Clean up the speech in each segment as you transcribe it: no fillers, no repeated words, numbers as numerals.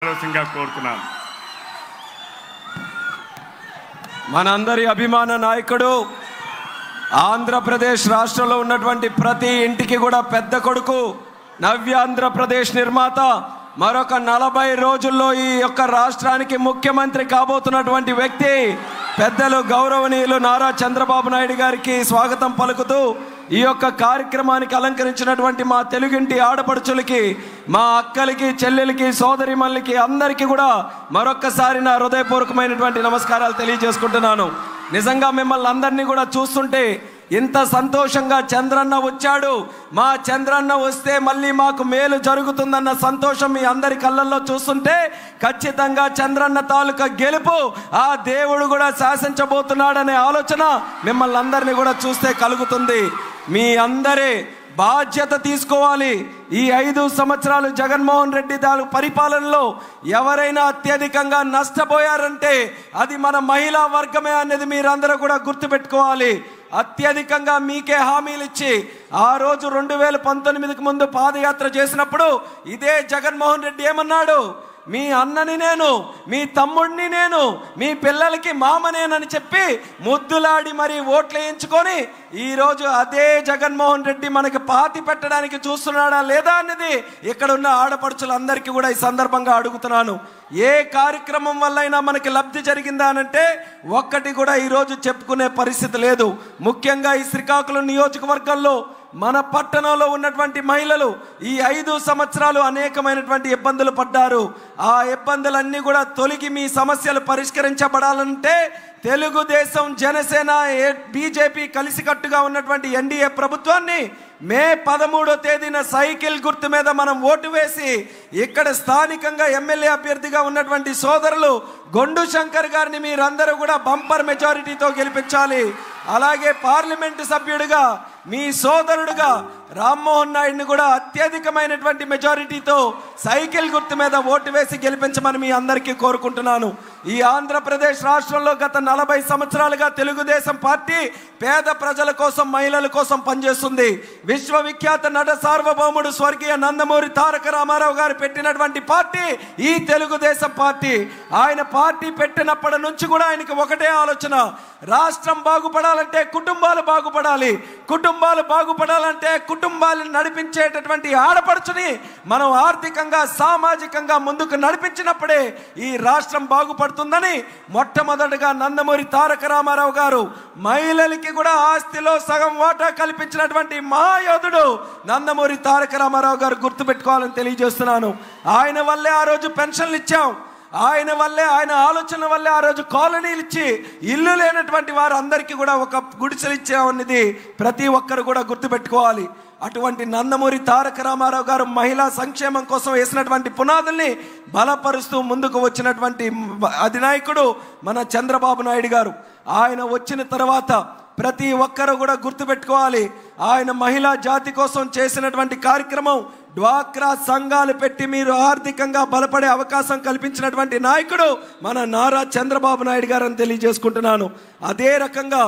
కోరుతున్నాను. మనందరి అభిమాన నాయకుడు, ఆంధ్రప్రదేశ్ రాష్ట్రంలో ఉన్నటువంటి ప్రతి ఇంటికి కూడా పెద్ద కొడుకు, నవ్యాంధ్రప్రదేశ్ నిర్మాత, మరొక 40 రోజుల్లో ఈ యొక్క రాష్ట్రానికి ముఖ్యమంత్రి కాబోతున్నటువంటి వ్యక్తి పెద్దలు గౌరవనీయులు నారా చంద్రబాబు నాయుడు గారికి స్వాగతం పలుకుతూ ఈ యొక్క కార్యక్రమానికి అలంకరించినటువంటి మా తెలుగింటి ఆడపడుచులకి, మా అక్కలకి, చెల్లెలకి, సోదరిమణులకి అందరికీ కూడా మరొక్కసారి నా హృదయపూర్వకమైనటువంటి నమస్కారాలు తెలియజేసుకుంటున్నాను. నిజంగా మిమ్మల్ని అందరినీ కూడా చూస్తుంటే ఇంత సంతోషంగా చంద్రన్న వచ్చాడు, మా చంద్రన్న వస్తే మళ్ళీ మాకు మేలు జరుగుతుందన్న సంతోషం మీ అందరి కళ్ళల్లో చూస్తుంటే ఖచ్చితంగా చంద్రన్న తాలూకా గెలుపు ఆ దేవుడు కూడా శాసించబోతున్నాడనే ఆలోచన మిమ్మల్ని అందరినీ కూడా చూస్తే కలుగుతుంది. మీ అందరి బాధ్యత తీసుకోవాలి. ఈ 5 సంవత్సరాలు జగన్మోహన్ రెడ్డి పరిపాలనలో ఎవరైనా అత్యధికంగా నష్టపోయారంటే అది మన మహిళా వర్గమే అనేది మీరందరూ కూడా గుర్తుపెట్టుకోవాలి. అత్యధికంగా మీకే హామీలు ఇచ్చి ఆ రోజు 2019కు ముందు పాదయాత్ర చేసినప్పుడు ఇదే జగన్మోహన్ రెడ్డి ఏమన్నాడు? మీ అన్నని నేను, మీ తమ్ముడిని నేను, మీ పిల్లలకి మామనేనని చెప్పి ముద్దులాడి మరి ఓట్లు వేయించుకొని ఈరోజు అదే జగన్మోహన్ రెడ్డి మనకి పాతి పెట్టడానికి చూస్తున్నాడా లేదా అనేది ఇక్కడ ఉన్న ఆడపడుచులందరికీ కూడా ఈ సందర్భంగా అడుగుతున్నాను. ఏ కార్యక్రమం వల్లైనా మనకి లబ్ధి జరిగిందా అనంటే ఒక్కటి కూడా ఈరోజు చెప్పుకునే పరిస్థితి లేదు. ముఖ్యంగా ఈ శ్రీకాకుళం నియోజకవర్గంలో మన పట్టణంలో ఉన్నటువంటి మహిళలు ఈ 5 సంవత్సరాలు అనేకమైనటువంటి ఇబ్బందులు పడ్డారు. ఆ ఇబ్బందులన్నీ కూడా తొలగి మీ సమస్యలు పరిష్కరించబడాలంటే తెలుగుదేశం, జనసేన, బీజేపీ కలిసికట్టుగా ఉన్నటువంటి ఎన్డీఏ ప్రభుత్వాన్ని మే 13వ తేదీన సైకిల్ గుర్తు మీద మనం ఓటు వేసి ఇక్కడ స్థానికంగా ఎమ్మెల్యే అభ్యర్థిగా ఉన్నటువంటి సోదరులు గొండు శంకర్ గారిని మీరందరూ కూడా బంపర్ మెజారిటీతో గెలిపించాలి. అలాగే పార్లమెంటు సభ్యుడిగా మీ సోదరుడుగా రామ్మోహన్ నాయుడిని కూడా అత్యధికమైనటువంటి మెజారిటీతో సైకిల్ గుర్తు మీద ఓటు వేసి గెలిపించమని మీ అందరికీ కోరుకుంటున్నాను. ఈ ఆంధ్రప్రదేశ్ రాష్ట్రంలో గత 40 సంవత్సరాలుగా తెలుగుదేశం పార్టీ పేద ప్రజల కోసం, మహిళల కోసం పనిచేస్తుంది. విశ్వవిఖ్యాత నట సార్వభౌముడు స్వర్గీయ నందమూరి తారక రామారావు గారు పెట్టినటువంటి పార్టీ ఈ తెలుగుదేశం పార్టీ. ఆయన పార్టీ పెట్టినప్పటి నుంచి కూడా ఆయనకి ఒకటే ఆలోచన, రాష్ట్రం బాగుపడాలంటే కుటుంబాలు బాగుపడాలి, కుటుంబాలు బాగుపడాలంటే కుటుంబాలను నడిపించేటటువంటి ఆడపడుచుని మనం ఆర్థికంగా, సామాజికంగా ముందుకు నడిపించినప్పుడే ఈ రాష్ట్రం బాగుపడుతుందని మొట్టమొదటిగా నందమూరి తారక రామారావు గారు మహిళలకి కూడా ఆస్తిలో సగం వాటా కల్పించినటువంటి మహాయోధుడు నందమూరి తారక రామారావు గారు గుర్తుపెట్టుకోవాలని తెలియజేస్తున్నాను. ఆయన వల్లే ఆ రోజు పెన్షన్లు ఇచ్చాం, ఆయన వల్లే, ఆయన ఆలోచన వల్లే ఆ రోజు కాలనీలు ఇచ్చి ఇల్లు లేనటువంటి వారు అందరికీ కూడా ఒక గుడిసెలు ఇచ్చామన్నది ప్రతి ఒక్కరు కూడా గుర్తుపెట్టుకోవాలి. అటువంటి నందమూరి తారక రామారావు గారు మహిళా సంక్షేమం కోసం వేసినటువంటి పునాదుల్ని బలపరుస్తూ ముందుకు వచ్చినటువంటి అధినాయకుడు మన చంద్రబాబు నాయుడు గారు. ఆయన వచ్చిన తర్వాత ప్రతి ఒక్కరు కూడా గుర్తుపెట్టుకోవాలి, ఆయన మహిళా జాతి కోసం చేసినటువంటి కార్యక్రమం డ్వాక్రా సంఘాలు పెట్టి మీరు ఆర్థికంగా బలపడే అవకాశం కల్పించినటువంటి నాయకుడు మన నారా చంద్రబాబు నాయుడు గారు అని తెలియజేసుకుంటున్నాను. అదే రకంగా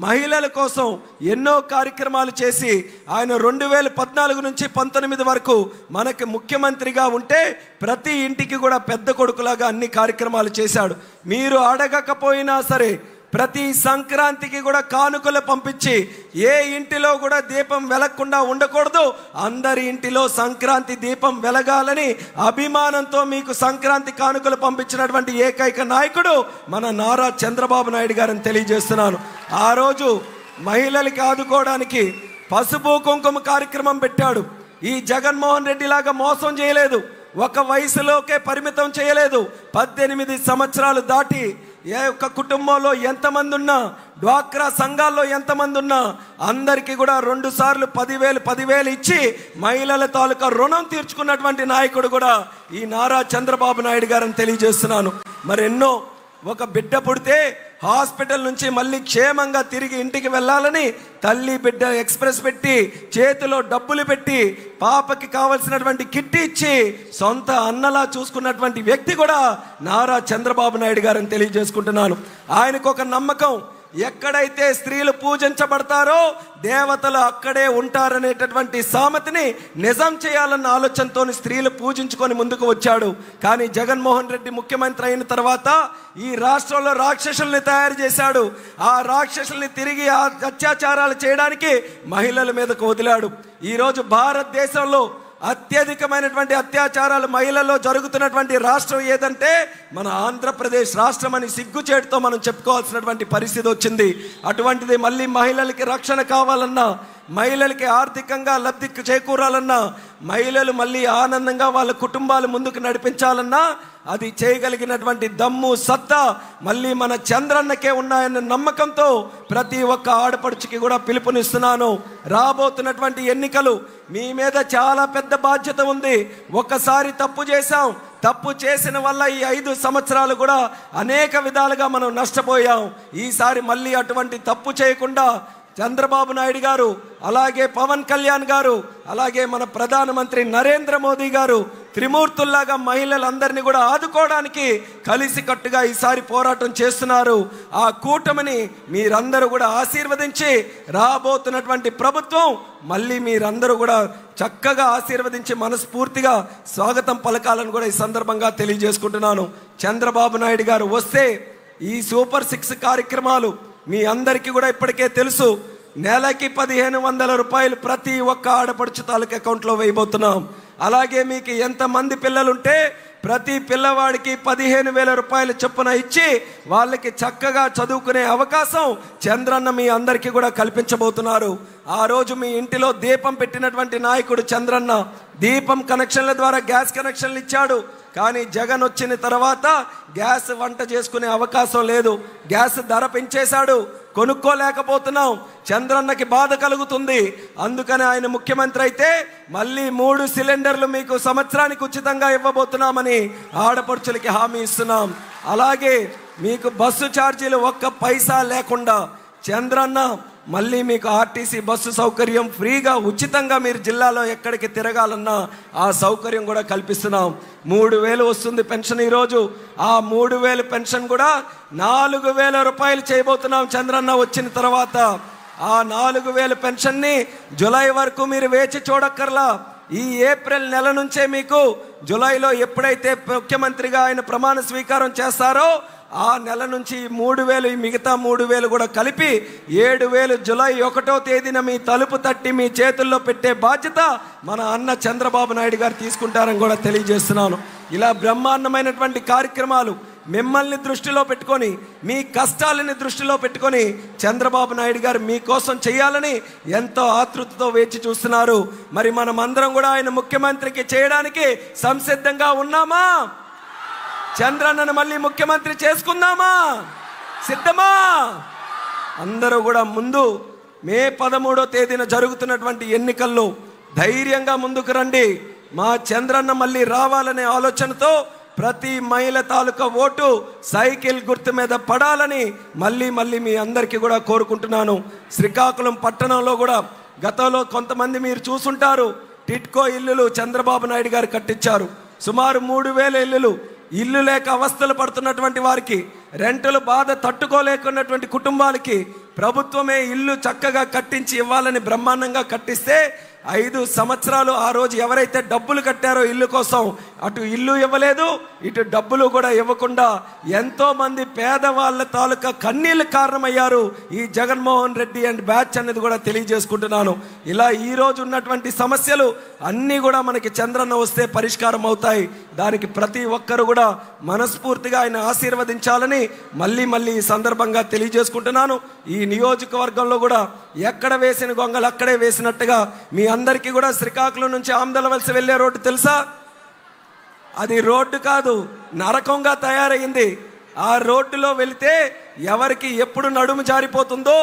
మహిళల కోసం ఎన్నో కార్యక్రమాలు చేసి ఆయన 2014 నుంచి 19 వరకు మనకి ముఖ్యమంత్రిగా ఉంటే ప్రతి ఇంటికి కూడా పెద్ద కొడుకులాగా అన్ని కార్యక్రమాలు చేశాడు. మీరు అడగకపోయినా సరే ప్రతి సంక్రాంతికి కూడా కానుకలు పంపించి ఏ ఇంటిలో కూడా దీపం వెలగకుండా ఉండకూడదు, అందరి ఇంటిలో సంక్రాంతి దీపం వెలగాలని అభిమానంతో మీకు సంక్రాంతి కానుకలు పంపించినటువంటి ఏకైక నాయకుడు మన నారా చంద్రబాబు నాయుడు గారని తెలియజేస్తున్నాను. ఆ రోజు మహిళలకి ఆదుకోవడానికి పసుపు కుంకుమ కార్యక్రమం పెట్టాడు. ఈ జగన్మోహన్ రెడ్డి లాగా మోసం చేయలేదు, ఒక వయసులోకే పరిమితం చేయలేదు. 18 సంవత్సరాలు దాటి ఏ ఒక్క కుటుంబంలో ఎంతమంది ఉన్నా, డ్వాక్రా సంఘాల్లో ఎంతమంది ఉన్నా అందరికీ కూడా 2 సార్లు 10,000 ఇచ్చి మహిళల తాలూకా రుణం తీర్చుకున్నటువంటి నాయకుడు కూడా ఈ నారా చంద్రబాబు నాయుడు గారని తెలియజేస్తున్నాను. మరెన్నో, ఒక బిడ్డ పుడితే హాస్పిటల్ నుంచి మళ్ళీ క్షేమంగా తిరిగి ఇంటికి వెళ్ళాలని తల్లి బిడ్డ ఎక్స్ప్రెస్ పెట్టి చేతిలో డబ్బులు పెట్టి పాపకి కావలసినటువంటి కిట్ ఇచ్చి సొంత అన్నలా చూసుకున్నటువంటి వ్యక్తి కూడా నారా చంద్రబాబు నాయుడు గారని తెలియజేసుకుంటున్నాను. ఆయనకు ఒక నమ్మకం, ఎక్కడైతే స్త్రీలు పూజించబడతారో దేవతలు అక్కడే ఉంటారనేటటువంటి సామెతని నిజం చేయాలన్న ఆలోచనతో స్త్రీలు పూజించుకొని ముందుకు వచ్చాడు. కానీ జగన్మోహన్ రెడ్డి ముఖ్యమంత్రి అయిన తర్వాత ఈ రాష్ట్రంలో రాక్షసుల్ని తయారు చేశాడు. ఆ రాక్షసుల్ని తిరిగి ఆ అత్యాచారాలు చేయడానికి మహిళల మీదకు వదిలాడు. ఈరోజు భారతదేశంలో అత్యధికమైనటువంటి అత్యాచారాలు మహిళల్లో జరుగుతున్నటువంటి రాష్ట్రం ఏదంటే మన ఆంధ్రప్రదేశ్ రాష్ట్రం అని సిగ్గుచేటుతో మనం చెప్పుకోవాల్సినటువంటి పరిస్థితి వచ్చింది. అటువంటిది మళ్ళీ మహిళలకి రక్షణ కావాలన్నా, మహిళలకి ఆర్థికంగా లబ్ధి చేకూరాలన్నా, మహిళలు మళ్ళీ ఆనందంగా వాళ్ళ కుటుంబాలు ముందుకు నడిపించాలన్నా అది చేయగలిగినటువంటి దమ్ము సత్తా మళ్ళీ మన చంద్రన్నకే ఉన్నాయన్న నమ్మకంతో ప్రతి ఒక్క ఆడపడుచుకి కూడా పిలుపునిస్తున్నాను. రాబోతున్నటువంటి ఎన్నికలు మీ మీద చాలా పెద్ద బాధ్యత ఉంది. ఒక్కసారి తప్పు చేశాం, తప్పు చేసిన వల్ల ఈ 5 సంవత్సరాలు కూడా అనేక విధాలుగా మనం నష్టపోయాం. ఈసారి మళ్ళీ అటువంటి తప్పు చేయకుండా చంద్రబాబు నాయుడు గారు, అలాగే పవన్ కళ్యాణ్ గారు, అలాగే మన ప్రధానమంత్రి నరేంద్ర మోదీ గారు త్రిమూర్తుల్లాగా మహిళలందరినీ కూడా ఆదుకోవడానికి కలిసికట్టుగా ఈసారి పోరాటం చేస్తున్నారు. ఆ కూటమిని మీరందరూ కూడా ఆశీర్వదించి రాబోతున్నటువంటి ప్రభుత్వం మళ్ళీ మీరందరూ కూడా చక్కగా ఆశీర్వదించి మనస్ఫూర్తిగా స్వాగతం పలకాలని కూడా ఈ సందర్భంగా తెలియజేసుకుంటున్నాను. చంద్రబాబు నాయుడు గారు వస్తే ఈ సూపర్ 6 కార్యక్రమాలు మీ అందరికీ కూడా ఇప్పటికే తెలుసు. నెలకి 1500 రూపాయలు ప్రతి ఒక్క ఆడపడుచు తాలూకు అకౌంట్లో వేయబోతున్నాం. అలాగే మీకు ఎంతమంది పిల్లలుంటే ప్రతి పిల్లవాడికి 15,000 రూపాయలు చొప్పున ఇచ్చి వాళ్ళకి చక్కగా చదువుకునే అవకాశం చంద్రన్న మీ అందరికీ కూడా కల్పించబోతున్నారు. ఆ రోజు మీ ఇంటిలో దీపం పెట్టినటువంటి నాయకుడు చంద్రన్న దీపం కనెక్షన్ల ద్వారా గ్యాస్ కనెక్షన్లు ఇచ్చాడు. కానీ జగన్ వచ్చిన తర్వాత గ్యాస్ వంట చేసుకునే అవకాశం లేదు. గ్యాస్ ధర పెంచేశాడు, కొనుక్కోలేకపోతున్నాం. చంద్రన్నకి బాధ కలుగుతుంది. అందుకని ఆయన ముఖ్యమంత్రి అయితే మళ్ళీ 3 సిలిండర్లు మీకు సంవత్సరానికి ఉచితంగా ఇవ్వబోతున్నామని ఆడపడుచులకి హామీ ఇస్తున్నాం. అలాగే మీకు బస్సు ఛార్జీలు 1 పైసా లేకుండా చంద్రన్న మళ్ళీ మీకు ఆర్టీసీ బస్సు సౌకర్యం ఫ్రీగా ఉచితంగా మీరు జిల్లాలో ఎక్కడికి తిరగాలన్నా ఆ సౌకర్యం కూడా కల్పిస్తున్నాం. 3,000 వస్తుంది పెన్షన్ ఈరోజు. ఆ 3,000 పెన్షన్ కూడా 4,000 రూపాయలు చేయబోతున్నాం చంద్రన్న వచ్చిన తర్వాత. ఆ 4,000 పెన్షన్ని జూలై వరకు మీరు వేచి చూడక్కర్లా. ఈ ఏప్రిల్ నెల నుంచే మీకు జూలైలో ఎప్పుడైతే ముఖ్యమంత్రిగా ఆయన ప్రమాణ స్వీకారం చేస్తారో ఆ నెల నుంచి 3,000 మిగతా 3,000 కూడా కలిపి 7,000 జూలై 1వ తేదీన మీ తలుపు తట్టి మీ చేతుల్లో పెట్టే బాధ్యత మన అన్న చంద్రబాబు నాయుడు గారు తీసుకుంటారని కూడా తెలియజేస్తున్నాను. ఇలా బ్రహ్మాండమైనటువంటి కార్యక్రమాలు మిమ్మల్ని దృష్టిలో పెట్టుకొని మీ కష్టాలని దృష్టిలో పెట్టుకొని చంద్రబాబు నాయుడు గారు మీకోసం చేయాలని ఎంతో ఆతృతతో వేచి చూస్తున్నారు. మరి మనం అందరం కూడా ఆయన ముఖ్యమంత్రికి చేయడానికి సంసిద్ధంగా ఉన్నామా? చంద్రన్నను మళ్ళీ ముఖ్యమంత్రి చేసుకుందామా? సిద్ధమా? అందరూ కూడా ముందు మే 13వ తేదీన జరుగుతున్నటువంటి ఎన్నికల్లో ధైర్యంగా ముందుకు రండి. మా చంద్రన్న మళ్ళీ రావాలనే ఆలోచనతో ప్రతి మహిళ తాలూకా ఓటు సైకిల్ గుర్తు మీద పడాలని మళ్ళీ మీ అందరికీ కూడా కోరుకుంటున్నాను. శ్రీకాకుళం పట్టణంలో కూడా గతంలో కొంతమంది మీరు చూసుంటారు, టిట్కో ఇల్లులు చంద్రబాబు నాయుడు గారు కట్టించారు. సుమారు 3,000 ఇల్లు లేక అవస్థలు పడుతున్నటువంటి వారికి, రెంటుల బాధ తట్టుకోలేకున్నటువంటి కుటుంబాలకి ప్రభుత్వమే ఇల్లు చక్కగా కట్టించి ఇవ్వాలని బ్రహ్మాండంగా కట్టిస్తే 5 సంవత్సరాలు ఆ రోజు ఎవరైతే డబ్బులు కట్టారో ఇల్లు కోసం అటు ఇల్లు ఇవ్వలేదు, ఇటు డబ్బులు కూడా ఇవ్వకుండా ఎంతో మంది పేదవాళ్ళ తాలూకా కన్నీళ్ళు కారణమయ్యారు ఈ జగన్మోహన్ రెడ్డి అండ్ బ్యాచ్ అనేది కూడా తెలియజేసుకుంటున్నాను. ఇలా ఈ రోజు ఉన్నటువంటి సమస్యలు అన్నీ కూడా మనకి చంద్రన్న వస్తే పరిష్కారం అవుతాయి. దానికి ప్రతి ఒక్కరు కూడా మనస్ఫూర్తిగా ఆయన ఆశీర్వదించాలని మళ్ళీ ఈ సందర్భంగా తెలియజేసుకుంటున్నాను. ఈ నియోజకవర్గంలో కూడా ఎక్కడ వేసిన గొంగలు అక్కడే వేసినట్టుగా మీ అందరికీ కూడా శ్రీకాకుళం నుంచి ఆమదలవలసి వెళ్ళే రోడ్డు తెలుసా? అది రోడ్డు కాదు, నరకంగా తయారైంది. ఆ రోడ్డులో వెళితే ఎవరికి ఎప్పుడు నడుము జారిపోతుందో,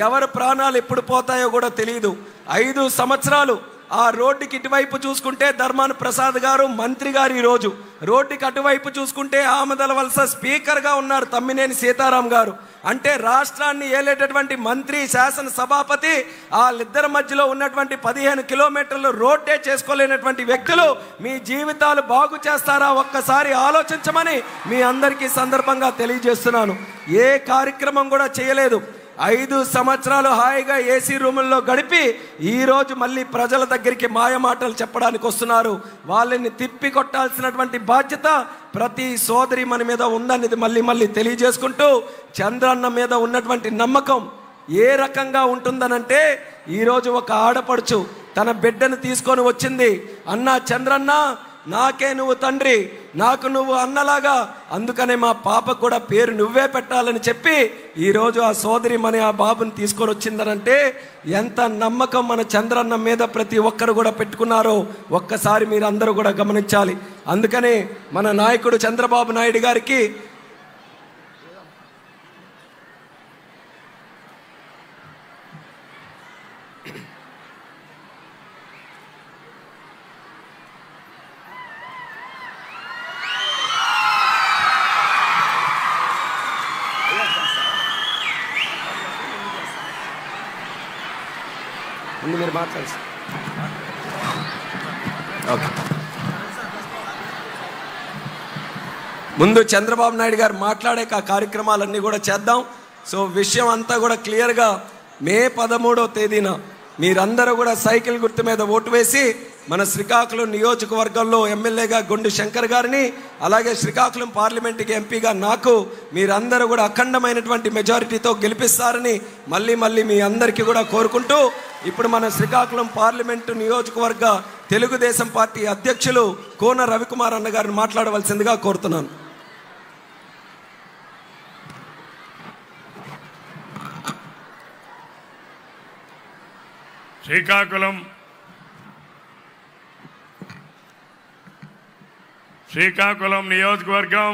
ఎవరి ప్రాణాలు ఎప్పుడు పోతాయో కూడా తెలియదు. 5 సంవత్సరాలు ఆ రోడ్డుకి ఇటువైపు చూసుకుంటే ధర్మాన ప్రసాద్ గారు మంత్రి గారు, ఈరోజు రోడ్డుకి అటువైపు చూసుకుంటే ఆమదలవలస స్పీకర్గా ఉన్నారు తమ్మినేని సీతారాం గారు. అంటే రాష్ట్రాన్ని ఏలేటటువంటి మంత్రి, శాసన సభాపతి, వాళ్ళిద్దరి మధ్యలో ఉన్నటువంటి 15 కిలోమీటర్లు రోడ్డే చేసుకోలేనటువంటి వ్యక్తులు మీ జీవితాలు బాగు చేస్తారా? ఒక్కసారి ఆలోచించమని మీ అందరికీ సందర్భంగా తెలియజేస్తున్నాను. ఏ కార్యక్రమం కూడా చేయలేదు. 5 సంవత్సరాలు హాయిగా ఏసీ రూముల్లో గడిపి ఈరోజు మళ్ళీ ప్రజల దగ్గరికి మాయమాటలు చెప్పడానికి వస్తున్నారు. వాళ్ళని తిప్పి కొట్టాల్సినటువంటి బాధ్యత ప్రతి సోదరి మన మీద ఉందనేది మళ్ళీ తెలియజేసుకుంటూ, చంద్రన్న మీద ఉన్నటువంటి నమ్మకం ఏ రకంగా ఉంటుందనంటే, ఈరోజు ఒక ఆడపడుచు తన బిడ్డను తీసుకొని వచ్చింది. అన్నా చంద్రన్న, నాకే నువ్వు తండ్రి, నాకు నువ్వు అన్నలాగా, అందుకనే మా పాపకు కూడా పేరు నువ్వే పెట్టాలని చెప్పి ఈరోజు ఆ సోదరి మన ఆ బాబుని తీసుకొని వచ్చిందనంటే ఎంత నమ్మకం మన చంద్రన్న మీద ప్రతి ఒక్కరు కూడా పెట్టుకున్నారో ఒక్కసారి మీరు అందరూ కూడా గమనించాలి. అందుకనే మన నాయకుడు చంద్రబాబు నాయుడు గారికి మీరు మాట్లాడారు. ఓకే, ముందు చంద్రబాబు నాయుడు గారు మాట్లాడే కార్యక్రమాలన్నీ కూడా చేద్దాం. సో విషయం అంతా కూడా క్లియర్గా మే 13వ తేదీన మీరందరూ కూడా సైకిల్ గుర్తు మీద ఓటు వేసి మన శ్రీకాకుళం నియోజకవర్గంలో ఎమ్మెల్యేగా గొండు శంకర్ గారిని, అలాగే శ్రీకాకుళం పార్లమెంటుకి ఎంపీగా నాకు మీరందరూ కూడా అఖండమైనటువంటి మెజారిటీతో గెలిపిస్తారని మళ్ళీ మీ అందరికీ కూడా కోరుకుంటూ, ఇప్పుడు మన శ్రీకాకుళం పార్లమెంటు నియోజకవర్గ తెలుగుదేశం పార్టీ అధ్యక్షులు కోన రవికుమార్ అన్న గారిని మాట్లాడవలసిందిగా కోరుతున్నాను. శ్రీకాకుళం నియోజకవర్గం